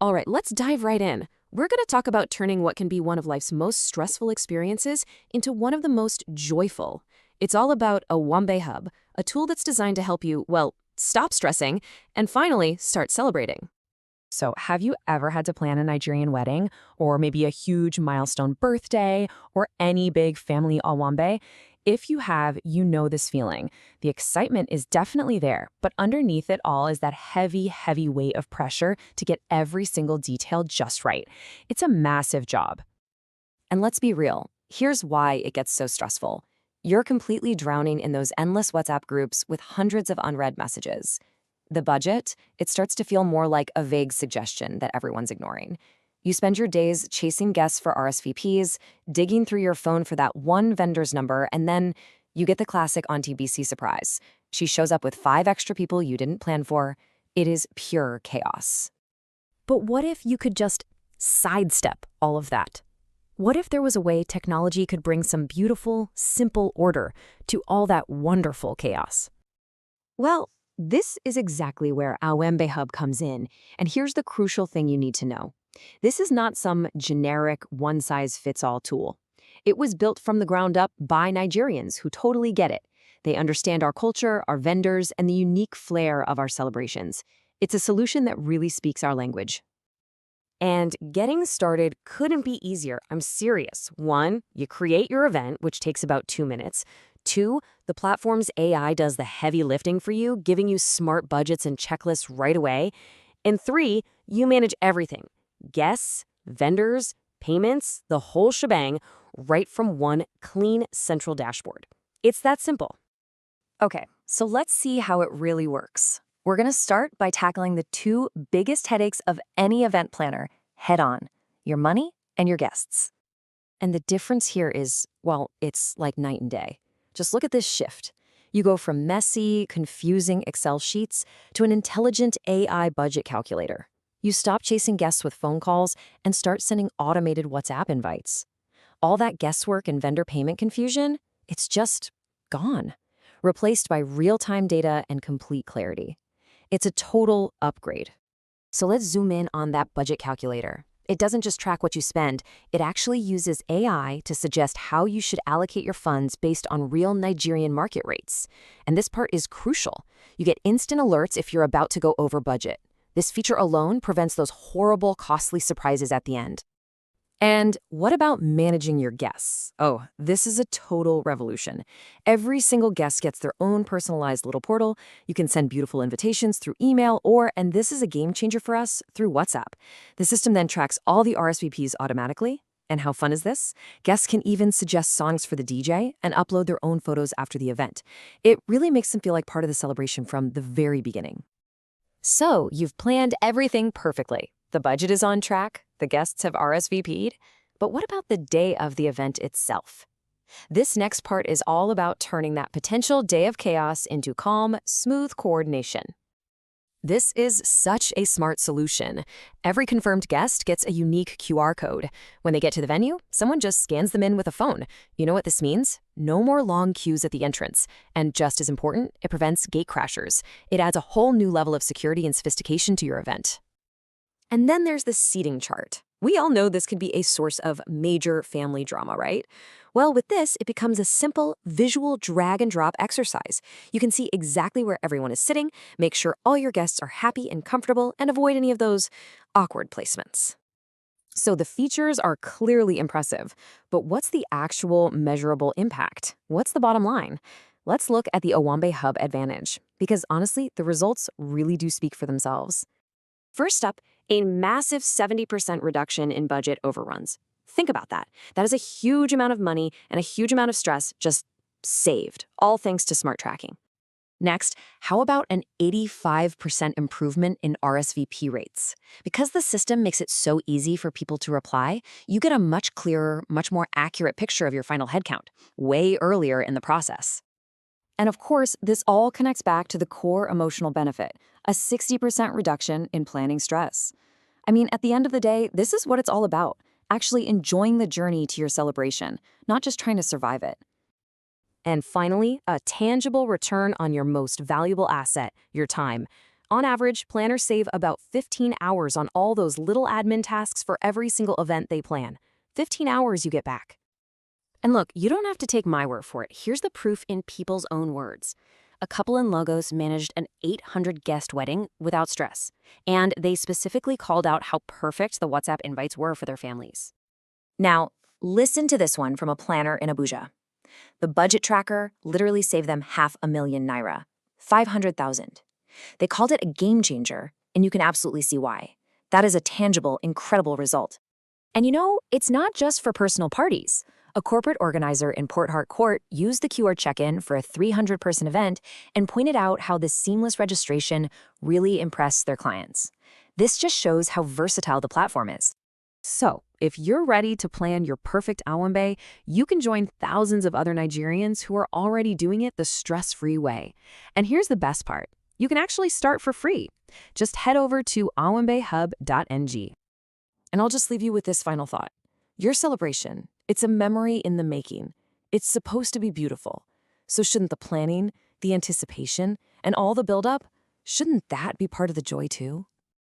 All right, let's dive right in. We're going to talk about turning what can be one of life's most stressful experiences into one of the most joyful. It's all about OwambeHub, a tool that's designed to help you, well, stop stressing and finally start celebrating. So, have you ever had to plan a Nigerian wedding, or maybe a huge milestone birthday, or any big family Owambe? If you have, you know this feeling. The excitement is definitely there, but underneath it all is that heavy, heavy weight of pressure to get every single detail just right. It's a massive job. And let's be real, here's why it gets so stressful. You're completely drowning in those endless WhatsApp groups with hundreds of unread messages. The budget, it starts to feel more like a vague suggestion that everyone's ignoring. You spend your days chasing guests for RSVPs, digging through your phone for that one vendor's number, and then you get the classic Auntie BC surprise. She shows up with 5 extra people you didn't plan for. It is pure chaos. But what if you could just sidestep all of that? What if there was a way technology could bring some beautiful, simple order to all that wonderful chaos? Well, this is exactly where OwambeHub comes in, and here's the crucial thing you need to know. This is not some generic one-size-fits-all tool. It was built from the ground up by Nigerians who totally get it. They understand our culture, our vendors, and the unique flair of our celebrations. It's a solution that really speaks our language. And getting started couldn't be easier. I'm serious. 1, you create your event, which takes about 2 minutes. 2, the platform's AI does the heavy lifting for you, giving you smart budgets and checklists right away. And 3, you manage everything. Guests, vendors, payments, the whole shebang, right from one clean central dashboard. It's that simple. Okay, so let's see how it really works. We're going to start by tackling the 2 biggest headaches of any event planner head-on: your money and your guests. And the difference here is, well, it's like night and day. Just look at this shift. You go from messy, confusing Excel sheets to an intelligent AI budget calculator. You stop chasing guests with phone calls and start sending automated WhatsApp invites. All that guesswork and vendor payment confusion, it's just gone, replaced by real-time data and complete clarity. It's a total upgrade. So let's zoom in on that budget calculator. It doesn't just track what you spend, it actually uses AI to suggest how you should allocate your funds based on real Nigerian market rates. And this part is crucial. You get instant alerts if you're about to go over budget. This feature alone prevents those horrible, costly surprises at the end. And what about managing your guests? Oh, this is a total revolution. Every single guest gets their own personalized little portal. You can send beautiful invitations through email or, and this is a game changer for us, through WhatsApp. The system then tracks all the RSVPs automatically. And how fun is this? Guests can even suggest songs for the DJ and upload their own photos after the event. It really makes them feel like part of the celebration from the very beginning. So, you've planned everything perfectly. The budget is on track, the guests have RSVP'd, but what about the day of the event itself? This next part is all about turning that potential day of chaos into calm, smooth coordination. This is such a smart solution. Every confirmed guest gets a unique QR code. When they get to the venue, someone just scans them in with a phone. You know what this means? No more long queues at the entrance. And just as important, it prevents gate crashers. It adds a whole new level of security and sophistication to your event. And then there's the seating chart. We all know this can be a source of major family drama, right? Well, with this, it becomes a simple visual drag and drop exercise. You can see exactly where everyone is sitting, make sure all your guests are happy and comfortable, and avoid any of those awkward placements. So the features are clearly impressive, but what's the actual measurable impact? What's the bottom line? Let's look at the OwambeHub advantage, because honestly, the results really do speak for themselves. First up, a massive 70% reduction in budget overruns. Think about that. That is a huge amount of money and a huge amount of stress just saved, all thanks to smart tracking. Next, how about an 85% improvement in RSVP rates? Because the system makes it so easy for people to reply, you get a much clearer, much more accurate picture of your final headcount, way earlier in the process. And of course, this all connects back to the core emotional benefit, a 60% reduction in planning stress. I mean, at the end of the day, this is what it's all about, actually enjoying the journey to your celebration, not just trying to survive it. And finally, a tangible return on your most valuable asset, your time. On average, planners save about 15 hours on all those little admin tasks for every single event they plan. 15 hours you get back. And look, you don't have to take my word for it. Here's the proof in people's own words. A couple in Lagos managed an 800-guest wedding without stress, and they specifically called out how perfect the WhatsApp invites were for their families. Now, listen to this one from a planner in Abuja. The budget tracker literally saved them ₦500,000, 500,000. They called it a game changer, and you can absolutely see why. That is a tangible, incredible result. And it's not just for personal parties. A corporate organizer in Port Harcourt used the QR check-in for a 300-person event and pointed out how the seamless registration really impressed their clients. This just shows how versatile the platform is. So, if you're ready to plan your perfect Owambe, you can join thousands of other Nigerians who are already doing it the stress-free way. And here's the best part. You can actually start for free. Just head over to OwambeHub.ng. And I'll just leave you with this final thought. Your celebration, it's a memory in the making. It's supposed to be beautiful. So shouldn't the planning, the anticipation, and all the buildup, shouldn't that be part of the joy too?